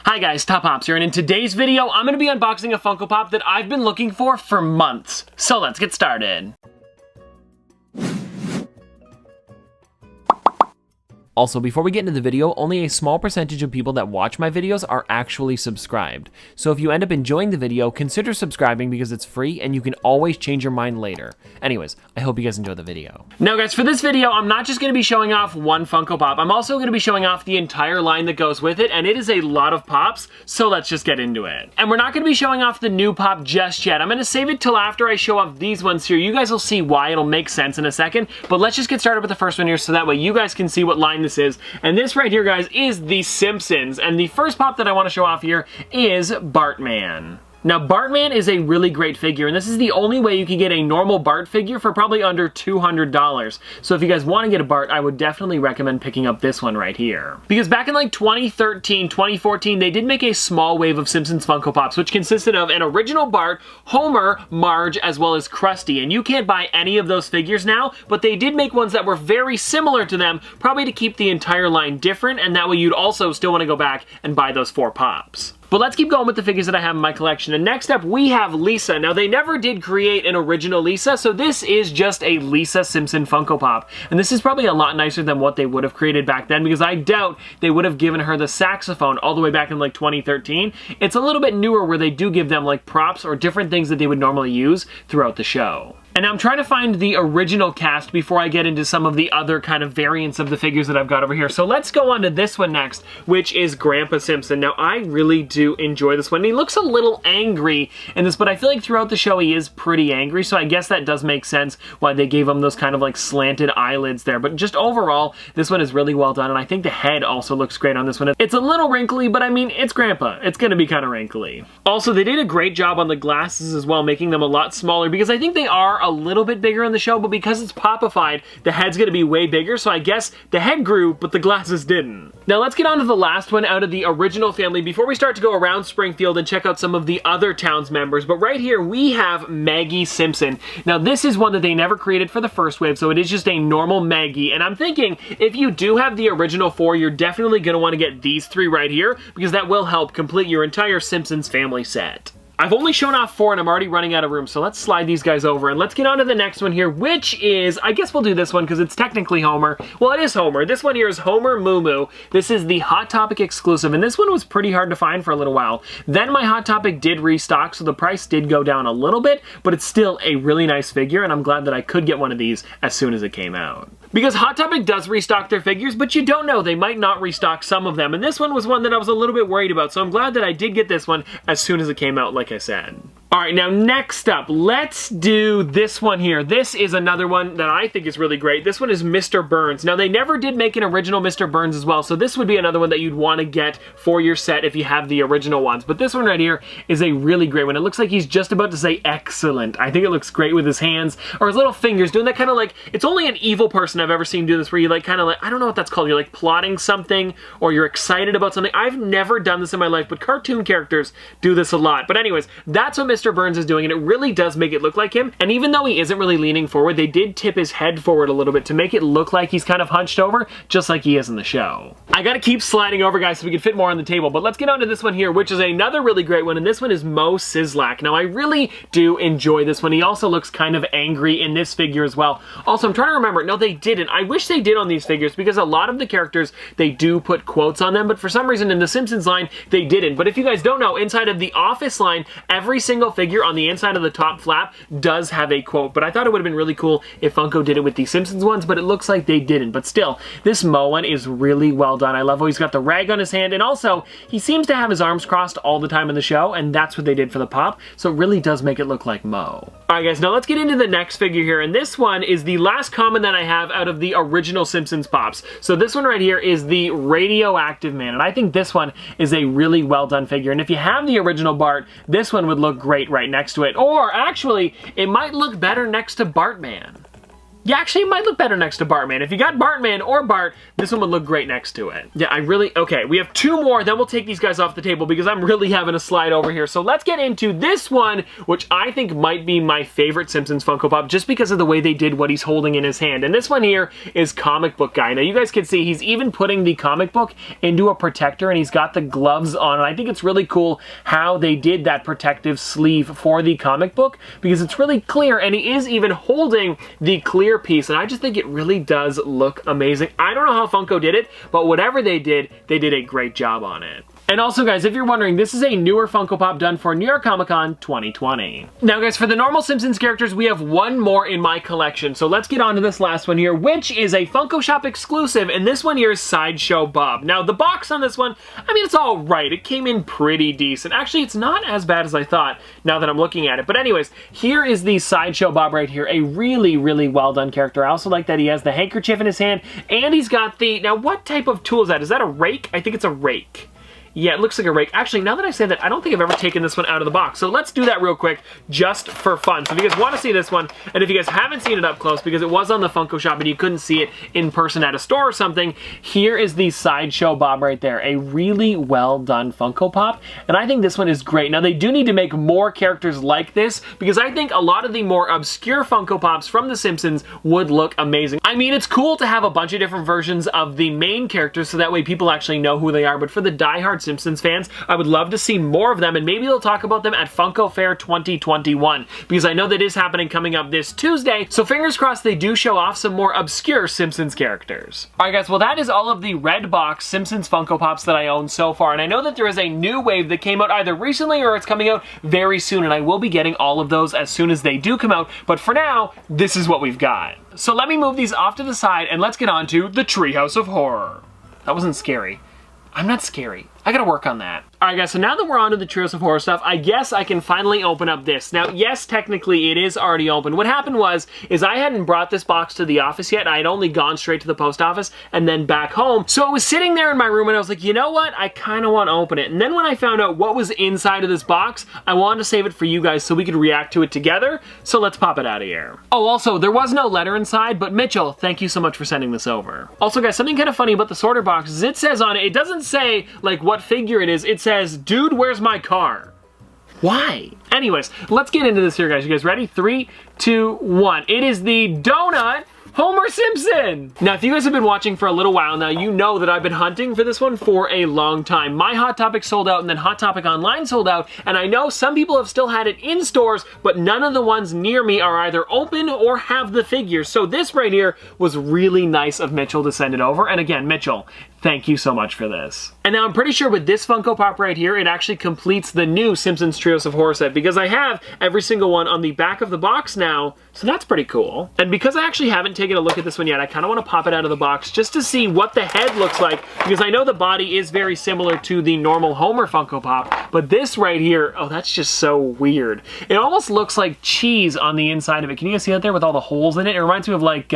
Hi guys, Top Pops here, and in today's video, I'm going to be unboxing a Funko Pop that I've been looking for months. So let's get started. Also, before we get into the video, only a small percentage of people that watch my videos are actually subscribed. So if you end up enjoying the video, consider subscribing because it's free and you can always change your mind later. Anyways, I hope you guys enjoy the video. Now guys, for this video, I'm not just going to be showing off one Funko Pop, I'm also going to be showing off the entire line that goes with it, and it is a lot of pops, so let's just get into it. And we're not going to be showing off the new pop just yet. I'm going to save it till after I show off these ones here. You guys will see why it'll make sense in a second, but let's just get started with the first one here so that way you guys can see what line this is. And this right here, guys, is the Simpsons. And the first pop that I want to show off here is Bartman. Now, Bartman is a really great figure, and this is the only way you can get a normal Bart figure for probably under $200. So if you guys want to get a Bart, I would definitely recommend picking up this one right here. Because back in like 2013, 2014, they did make a small wave of Simpsons Funko Pops, which consisted of an original Bart, Homer, Marge, as well as Krusty. And you can't buy any of those figures now, but they did make ones that were very similar to them, probably to keep the entire line different, and that way you'd also still want to go back and buy those 4 pops. But let's keep going with the figures that I have in my collection. And next up, we have Lisa. Now, they never did create an original Lisa, so this is just a Lisa Simpson Funko Pop. And this is probably a lot nicer than what they would have created back then, because I doubt they would have given her the saxophone all the way back in like 2013. It's a little bit newer where they do give them like props or different things that they would normally use throughout the show. And I'm trying to find the original cast before I get into some of the other kind of variants of the figures that I've got over here. So let's go on to this one next, which is Grandpa Simpson. Now, I really do enjoy this one. He looks a little angry in this, but I feel like throughout the show he is pretty angry, so I guess that does make sense why they gave him those kind of like slanted eyelids there. But just overall, this one is really well done, and I think the head also looks great on this one. It's a little wrinkly, but I mean, it's Grandpa. It's gonna be kind of wrinkly. Also, they did a great job on the glasses as well, making them a lot smaller, because I think they are a little bit bigger in the show, but because it's popified, the head's gonna be way bigger, so I guess the head grew, but the glasses didn't. Now let's get on to the last one out of the original family before we start to go around Springfield and check out some of the other town's members. But right here, we have Maggie Simpson. Now this is one that they never created for the first wave, so it is just a normal Maggie, and I'm thinking if you do have the original 4, you're definitely gonna want to get these 3 right here, because that will help complete your entire Simpsons family set. I've only shown off 4 and I'm already running out of room, so let's slide these guys over and let's get on to the next one here, which is, I guess we'll do this one because it's technically Homer. Well, it is Homer. This one here is Homer Moo Moo. This is the Hot Topic exclusive, and this one was pretty hard to find for a little while. Then my Hot Topic did restock, so the price did go down a little bit, but it's still a really nice figure, and I'm glad that I could get one of these as soon as it came out. Because Hot Topic does restock their figures, but you don't know, they might not restock some of them, and this one was one that I was a little bit worried about, so I'm glad that I did get this one as soon as it came out, like I said. Alright, now next up, let's do this one here. This is another one that I think is really great. This one is Mr. Burns. Now, they never did make an original Mr. Burns as well, so this would be another one that you'd want to get for your set if you have the original ones. But this one right here is a really great one. It looks like he's just about to say excellent. I think it looks great with his hands, or his little fingers, doing that kind of like, it's only an evil person I've ever seen do this, where you like kind of like, I don't know what that's called, you're like plotting something, or you're excited about something. I've never done this in my life, but cartoon characters do this a lot. But anyways, that's what Mr. Burns is doing, and it really does make it look like him. And even though he isn't really leaning forward, they did tip his head forward a little bit to make it look like he's kind of hunched over, just like he is in the show. I gotta keep sliding over, guys, so we can fit more on the table, but let's get on to this one here, which is another really great one, and this one is Mo Sizlak. Now, I really do enjoy this one. He also looks kind of angry in this figure as well. Also, I'm trying to remember, no, they didn't. I wish they did on these figures, because a lot of the characters, they do put quotes on them, but for some reason in the Simpsons line, they didn't. But if you guys don't know, inside of the Office line, every single figure on the inside of the top flap does have a quote, but I thought it would have been really cool if Funko did it with the Simpsons ones, but it looks like they didn't. But still, this Mo one is really well done. I love how he's got the rag on his hand, and also, he seems to have his arms crossed all the time in the show, and that's what they did for the pop, so it really does make it look like Mo. Alright guys, now let's get into the next figure here, and this one is the last common that I have out of the original Simpsons Pops. So this one right here is the Radioactive Man, and I think this one is a really well done figure, and if you have the original Bart, this one would look great right next to it, or actually, it might look better next to Bartman. Yeah, actually, it might look better next to Bartman. If you got Bartman or Bart, this one would look great next to it. Yeah, okay, we have 2 more, then we'll take these guys off the table because I'm really having a slide over here. So let's get into this one, which I think might be my favorite Simpsons Funko Pop just because of the way they did what he's holding in his hand. And this one here is Comic Book Guy. Now, you guys can see he's even putting the comic book into a protector, and he's got the gloves on. And I think it's really cool how they did that protective sleeve for the comic book because it's really clear, and he is even holding the clear piece, and I just think it really does look amazing. I don't know how Funko did it, but whatever they did a great job on it. And also, guys, if you're wondering, this is a newer Funko Pop done for New York Comic Con 2020. Now, guys, for the normal Simpsons characters, we have 1 more in my collection. So let's get on to this last one here, which is a Funko Shop exclusive, and this one here is Sideshow Bob. Now, the box on this one, I mean, it's all right. It came in pretty decent. Actually, it's not as bad as I thought now that I'm looking at it. But anyways, here is the Sideshow Bob right here, a really, really well done character. I also like that he has the handkerchief in his hand, and he's got the, now what type of tool is that? Is that a rake? I think it's a rake. Yeah, it looks like a rake. Actually, now that I say that, I don't think I've ever taken this one out of the box. So let's do that real quick, just for fun. So if you guys want to see this one, and if you guys haven't seen it up close, because it was on the Funko Shop and you couldn't see it in person at a store or something, here is the Sideshow Bob right there. A really well done Funko Pop. And I think this one is great. Now, they do need to make more characters like this, because I think a lot of the more obscure Funko Pops from The Simpsons would look amazing. I mean, it's cool to have a bunch of different versions of the main characters, so that way people actually know who they are. But for the diehard Simpsons fans, I would love to see more of them, and maybe they'll talk about them at Funko Fair 2021, because I know that is happening coming up this Tuesday, so fingers crossed they do show off some more obscure Simpsons characters. Alright guys, well that is all of the red box Simpsons Funko Pops that I own so far, and I know that there is a new wave that came out either recently or it's coming out very soon, and I will be getting all of those as soon as they do come out, but for now, this is what we've got. So let me move these off to the side, and let's get on to the Treehouse of Horror. That wasn't scary. I'm not scary. I gotta work on that. Alright guys, so now that we're on to the Treehouse of Horror stuff, I guess I can finally open up this. Now, yes, technically it is already open. What happened is I hadn't brought this box to the office yet. I had only gone straight to the post office and then back home. So I was sitting there in my room and I was like, you know what? I kind of want to open it. And then when I found out what was inside of this box, I wanted to save it for you guys so we could react to it together. So let's pop it out of here. Oh, also, there was no letter inside, but Mitchell, thank you so much for sending this over. Also guys, something kind of funny about the sorter box is it says on it, it doesn't say like what figure it is. It says, dude, where's my car? Why? Anyways, let's get into this here, guys. You guys ready? 3, 2, 1. It is the donut Homer Simpson! Now, if you guys have been watching for a little while now, you know that I've been hunting for this one for a long time. My Hot Topic sold out, and then Hot Topic Online sold out, and I know some people have still had it in stores, but none of the ones near me are either open or have the figures. So this right here was really nice of Mitchell to send it over, and again, Mitchell, thank you so much for this. And now I'm pretty sure with this Funko Pop right here, it actually completes the new Simpsons Treehouse of Horror set, because I have every single one on the back of the box now, so that's pretty cool. And because I actually haven't taken a look at this one yet, I kind of want to pop it out of the box just to see what the head looks like, because I know the body is very similar to the normal Homer Funko Pop, but this right here, oh, that's just so weird. It almost looks like cheese on the inside of it. Can you guys see that there with all the holes in it? It reminds me of like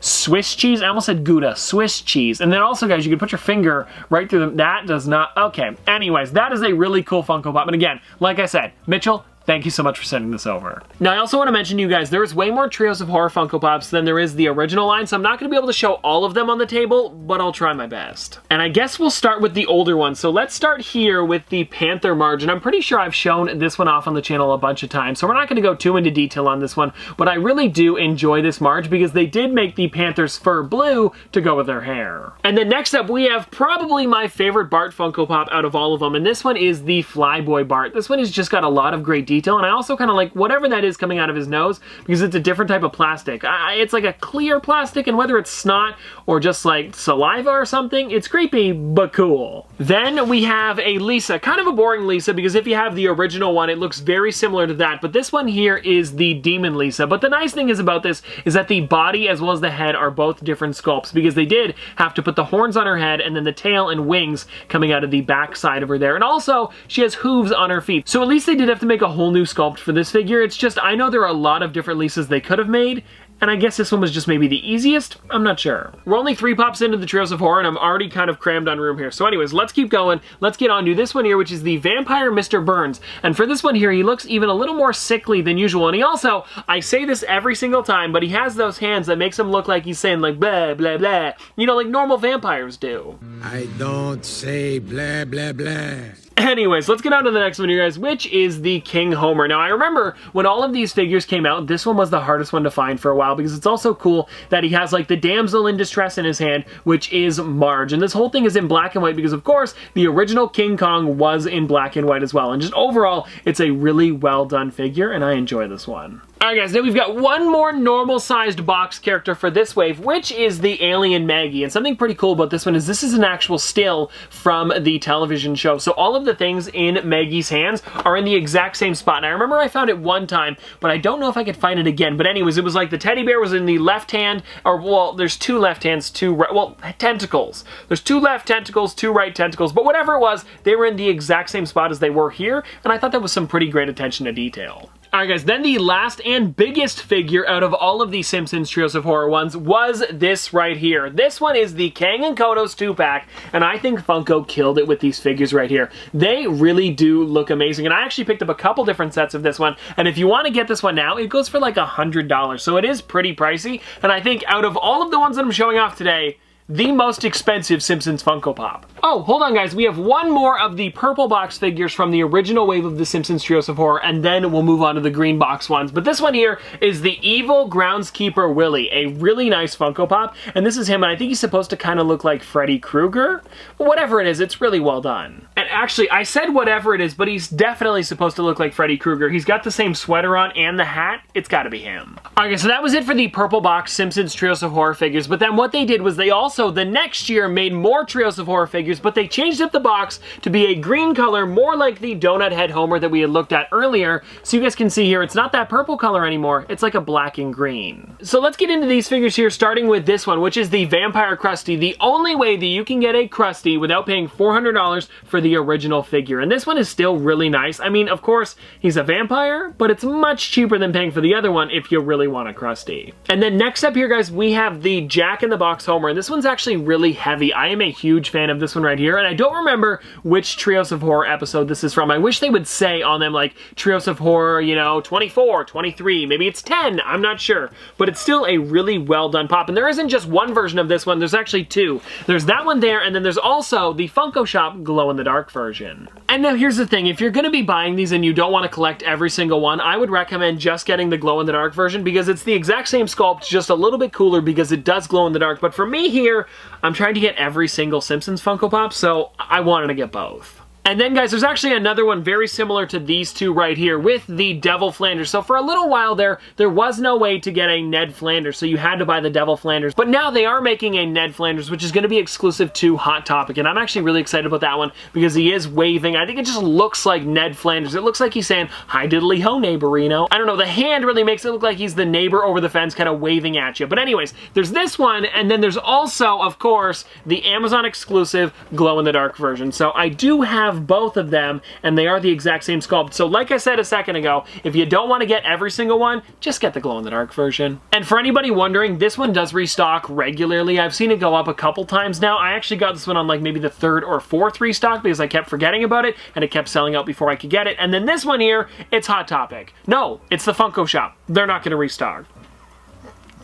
Swiss cheese. I almost said Gouda. Swiss cheese. And then also, guys, you can put your finger right through them. That does not... Okay. Anyways, that is a really cool Funko Pop. And again, like I said, Mitchell, thank you so much for sending this over. Now, I also want to mention to you guys, there is way more Treehouse of Horror Funko Pops than there is the original line, so I'm not going to be able to show all of them on the table, but I'll try my best. And I guess we'll start with the older ones. So let's start here with the Panther Marge, and I'm pretty sure I've shown this one off on the channel a bunch of times, so we're not going to go too into detail on this one, but I really do enjoy this Marge because they did make the Panther's fur blue to go with their hair. And then next up, we have probably my favorite Bart Funko Pop out of all of them, and this one is the Flyboy Bart. This one has just got a lot of great detail, and I also kind of like whatever that is coming out of his nose because it's a different type of plastic. It's like a clear plastic, and whether it's snot or just like saliva or something, it's creepy but cool. Then we have a Lisa, kind of a boring Lisa because if you have the original one, it looks very similar to that, but this one here is the Demon Lisa. But the nice thing is about this is that the body as well as the head are both different sculpts because they did have to put the horns on her head and then the tail and wings coming out of the back side of her there. And also, she has hooves on her feet. So at least they did have to make a whole new sculpt for this figure. It's just, I know there are a lot of different Lisas they could have made, and I guess this one was just maybe the easiest? I'm not sure. We're only 3 pops into the Treehouse of Horror, and I'm already kind of crammed on room here. So anyways, let's keep going. Let's get on to this one here, which is the Vampire Mr. Burns. And for this one here, he looks even a little more sickly than usual. And he also, I say this every single time, but he has those hands that makes him look like he's saying like blah, blah, blah. You know, like normal vampires do. I don't say blah, blah, blah. Anyways, let's get on to the next one here, guys, which is the King Homer. Now, I remember when all of these figures came out, this one was the hardest one to find for a while because it's also cool that he has, like, the damsel in distress in his hand, which is Marge. And this whole thing is in black and white because, of course, the original King Kong was in black and white as well. And just overall, it's a really well-done figure, and I enjoy this one. Alright guys, now we've got one more normal-sized box character for this wave, which is the alien Maggie. And something pretty cool about this one is this is an actual still from the television show. So all of the things in Maggie's hands are in the exact same spot. And I remember I found it one time, but I don't know if I could find it again. But anyways, it was like the teddy bear was in the left hand, or well, there's 2 left hands, 2 right, well, tentacles. There's 2 left tentacles, 2 right tentacles, but whatever it was, they were in the exact same spot as they were here, and I thought that was some pretty great attention to detail. Alright guys, then the last and biggest figure out of all of the Simpsons Treehouse of Horror ones was this right here. This one is the Kang and Kodos 2-pack, and I think Funko killed it with these figures right here. They really do look amazing, and I actually picked up a couple different sets of this one, and if you want to get this one now, it goes for like $100, so it is pretty pricey, and I think out of all of the ones that I'm showing off today, the most expensive Simpsons Funko Pop. Oh, hold on guys, we have one more of the purple box figures from the original wave of the Simpsons Treehouse of Horror, and then we'll move on to the green box ones. But this one here is the evil groundskeeper Willie, a really nice Funko Pop, and this is him, and I think he's supposed to kind of look like Freddy Krueger. Whatever it is, it's really well done. And actually, I said whatever it is, but he's definitely supposed to look like Freddy Krueger. He's got the same sweater on and the hat. It's gotta be him. Okay, so that was it for the purple box Simpsons Treehouse of Horror figures, but then what they did was they also, the next year, made more Treehouse of Horror figures, but they changed up the box to be a green color, more like the donut head Homer that we had looked at earlier. So you guys can see here, it's not that purple color anymore, it's like a black and green. So let's get into these figures here, starting with this one, which is the Vampire Krusty, the only way that you can get a Krusty without paying $400 for the original figure. And this one is still really nice. I mean, of course, he's a vampire, but it's much cheaper than paying for the other one if you really want a Krusty. And then next up here, guys, we have the Jack in the Box Homer, and this one's actually really heavy. I am a huge fan of this one right here, and I don't remember which Treehouse of Horror episode this is from. I wish they would say on them, like, Treehouse of Horror, you know, 24, 23, maybe it's 10, I'm not sure. But it's still a really well done pop, and there isn't just one version of this one, there's actually 2. There's that one there, and then there's also the Funko Shop glow-in-the-dark version. And now here's the thing, if you're gonna be buying these and you don't want to collect every single one, I would recommend just getting the glow-in-the-dark version because it's the exact same sculpt, just a little bit cooler because it does glow in the dark. But for me here, I'm trying to get every single Simpsons Funko Pop, so I wanted to get both. And then, guys, there's actually another one very similar to these two right here with the Devil Flanders. So for a little while there was no way to get a Ned Flanders, so you had to buy the Devil Flanders. But now they are making a Ned Flanders, which is going to be exclusive to Hot Topic. And I'm actually really excited about that one because he is waving. I think it just looks like Ned Flanders. It looks like he's saying, "Hi diddly ho, neighborino." I don't know, the hand really makes it look like he's the neighbor over the fence kind of waving at you. But anyways, there's this one, and then there's also, of course, the Amazon exclusive glow-in-the-dark version. So I do have both of them, and they are the exact same sculpt. So like I said a second ago, if you don't want to get every single one, just get the glow-in-the-dark version. And for anybody wondering, this one does restock regularly. I've seen it go up a couple times now. I actually got this one on like maybe the 3rd or 4th restock because I kept forgetting about it, and it kept selling out before I could get it. And then this one here, it's Hot Topic. No, it's the Funko Shop. They're not going to restock.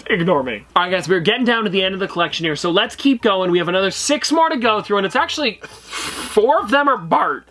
Ignore me. Alright guys, we're getting down to the end of the collection here, so let's keep going. We have another 6 more to go through, and it's actually 4 of them are Bart.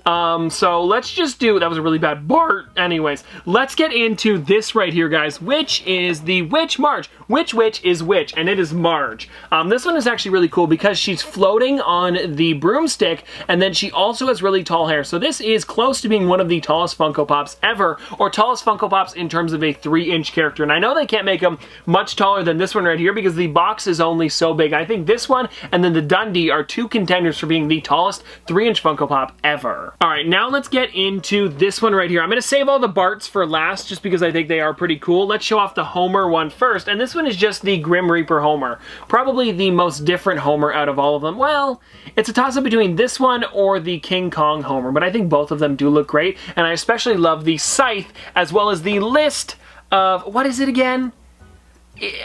So let's just do, that was a really bad Bart. Anyways, let's get into this right here, guys, which is the Witch Marge. Which witch is which? And it is Marge. This one is actually really cool because she's floating on the broomstick, and then she also has really tall hair. So this is close to being one of the tallest Funko Pops ever, or tallest Funko Pops in terms of a 3-inch character. And I know they can't make them much taller than this one right here because the box is only so big. I think this one and then the Dundee are 2 contenders for being the tallest 3-inch Funko Pop ever. Alright, now let's get into this one right here. I'm going to save all the Barts for last just because I think they are pretty cool. Let's show off the Homer one first, and this one is just the Grim Reaper Homer. Probably the most different Homer out of all of them. Well, it's a toss-up between this one or the King Kong Homer, but I think both of them do look great, and I especially love the scythe as well as the list of, what is it again?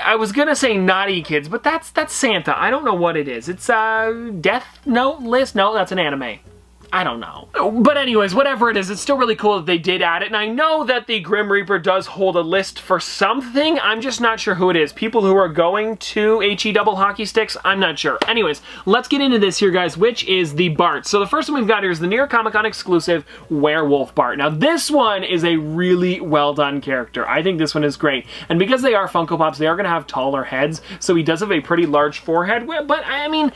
I was gonna say Naughty Kids, but that's Santa. I don't know what it is. It's Death Note list? No, that's an anime. I don't know. But anyways, whatever it is, it's still really cool that they did add it. And I know that the Grim Reaper does hold a list for something. I'm just not sure who it is. People who are going to HE double hockey sticks, I'm not sure. Anyways, let's get into this here, guys, which is the Bart. So the first one we've got here is the New York Comic Con exclusive Werewolf Bart. Now this one is a really well done character. I think this one is great. And because they are Funko Pops, they are going to have taller heads. So he does have a pretty large forehead. But I mean,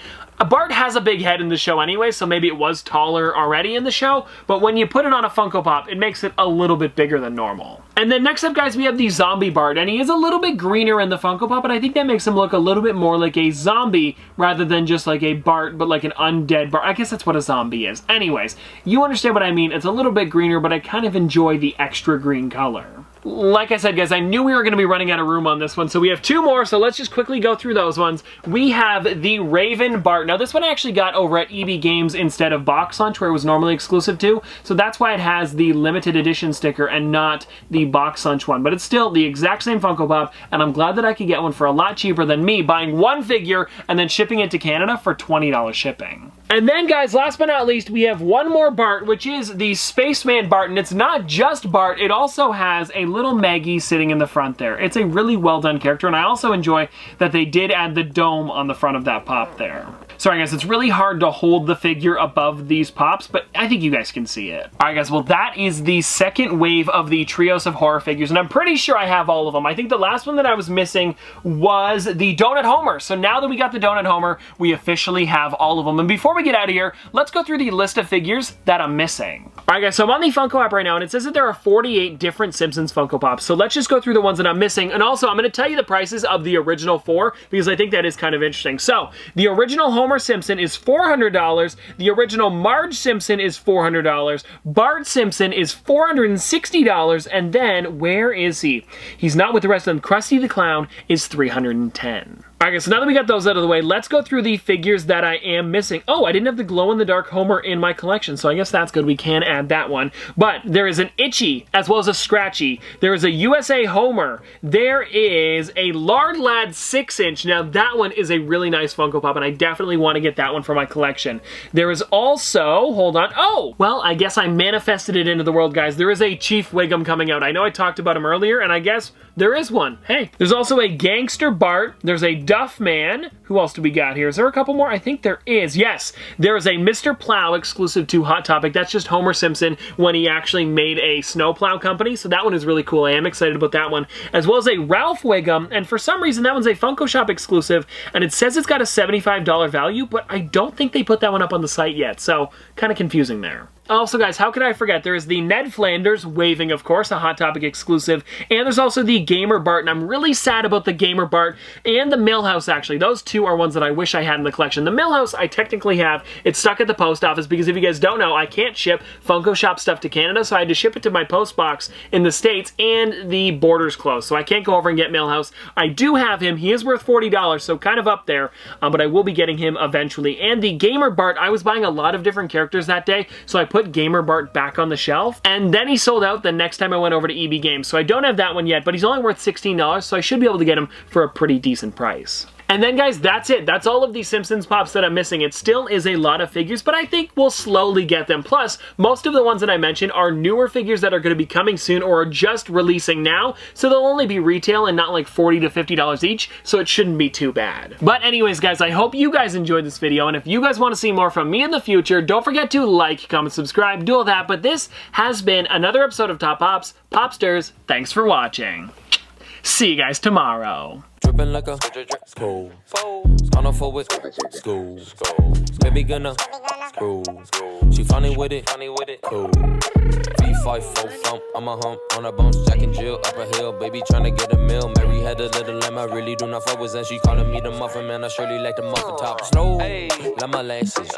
Bart has a big head in the show anyway, so maybe it was taller already in the show, but when you put it on a Funko Pop, it makes it a little bit bigger than normal. And then next up, guys, we have the Zombie Bart, and he is a little bit greener in the Funko Pop, but I think that makes him look a little bit more like a zombie rather than just like a Bart, but like an undead Bart. I guess that's what a zombie is. Anyways, you understand what I mean. It's a little bit greener, but I kind of enjoy the extra green color. Like I said, guys, I knew we were going to be running out of room on this one, so we have two more, so let's just quickly go through those ones. We have the Raven Bart. Now, this one I actually got over at EB Games instead of Box Lunch, where it was normally exclusive to, so that's why it has the limited edition sticker and not the Box Lunch one. But it's still the exact same Funko Pop, and I'm glad that I could get one for a lot cheaper than me buying one figure and then shipping it to Canada for $20 shipping. And then, guys, last but not least, we have one more Bart, which is the Spaceman Bart, and it's not just Bart, it also has a little Maggie sitting in the front there. It's a really well done character, and I also enjoy that they did add the dome on the front of that pop there. Sorry, guys, it's really hard to hold the figure above these pops, but I think you guys can see it. Alright, guys, well, that is the second wave of the Treehouse of Horror figures, and I'm pretty sure I have all of them. I think the last one that I was missing was the Donut Homer, so now that we got the Donut Homer, we officially have all of them. And before we get out of here, let's go through the list of figures that I'm missing. Alright, guys, so I'm on the Funko app right now, and it says that there are 48 different Simpsons Funko Pops, so let's just go through the ones that I'm missing, and also I'm going to tell you the prices of the original 4, because I think that is kind of interesting. So, the original Homer Simpson is $400, the original Marge Simpson is $400, Bart Simpson is $460, and then, where is he? He's not with the rest of them. Krusty the Clown is $310. Alright, guys, so now that we got those out of the way, let's go through the figures that I am missing. Oh, I didn't have the glow-in-the-dark Homer in my collection, so I guess that's good. We can add that one. But there is an Itchy, as well as a Scratchy. There is a USA Homer. There is a Lard Lad 6-inch. Now, that one is a really nice Funko Pop, and I definitely want to get that one for my collection. There is also, hold on, oh, well, I guess I manifested it into the world, guys. There is a Chief Wiggum coming out. I know I talked about him earlier, and I guess there is one. Hey, there's also a Gangster Bart. There's a Duff Man. Who else do we got here? Is there a couple more? I think there is. Yes, there is a Mr. Plow exclusive to Hot Topic. That's just Homer Simpson when he actually made a snowplow company. So that one is really cool. I am excited about that one. As well as a Ralph Wiggum. And for some reason, that one's a Funko Shop exclusive. And it says it's got a $75 value, but I don't think they put that one up on the site yet. So kind of confusing there. Also, guys, how could I forget? There is the Ned Flanders waving, of course, a Hot Topic exclusive, and there's also the Gamer Bart, and I'm really sad about the Gamer Bart and the Millhouse, actually. Those two are ones that I wish I had in the collection. The Millhouse, I technically have. It's stuck at the post office because if you guys don't know, I can't ship Funko Shop stuff to Canada, so I had to ship it to my post box in the States, and the border's closed, so I can't go over and get Millhouse. I do have him. He is worth $40, so kind of up there, but I will be getting him eventually. And the Gamer Bart, I was buying a lot of different characters that day, so I put Gamer Bart back on the shelf, and then he sold out the next time I went over to EB Games, so I don't have that one yet, but he's only worth $16, so I should be able to get him for a pretty decent price. And then, guys, that's it. That's all of the Simpsons Pops that I'm missing. It still is a lot of figures, but I think we'll slowly get them. Plus, most of the ones that I mentioned are newer figures that are going to be coming soon or are just releasing now, so they'll only be retail and not like $40 to $50 each, so it shouldn't be too bad. But anyways, guys, I hope you guys enjoyed this video, and if you guys want to see more from me in the future, don't forget to like, comment, subscribe, do all that. But this has been another episode of Top Pops. Popsters, thanks for watching. See you guys tomorrow. Dripping like a school. On a forward school. Baby gonna screw. She funny with it. Cool. V5 full thump. I'm a hump on a bounce. Jack and Jill up a hill. Baby tryna get a meal. Mary had a little lamb. I really do not fuck with, and she calling me the muffin man. I surely like the muffin top. Slow. Like my lashes.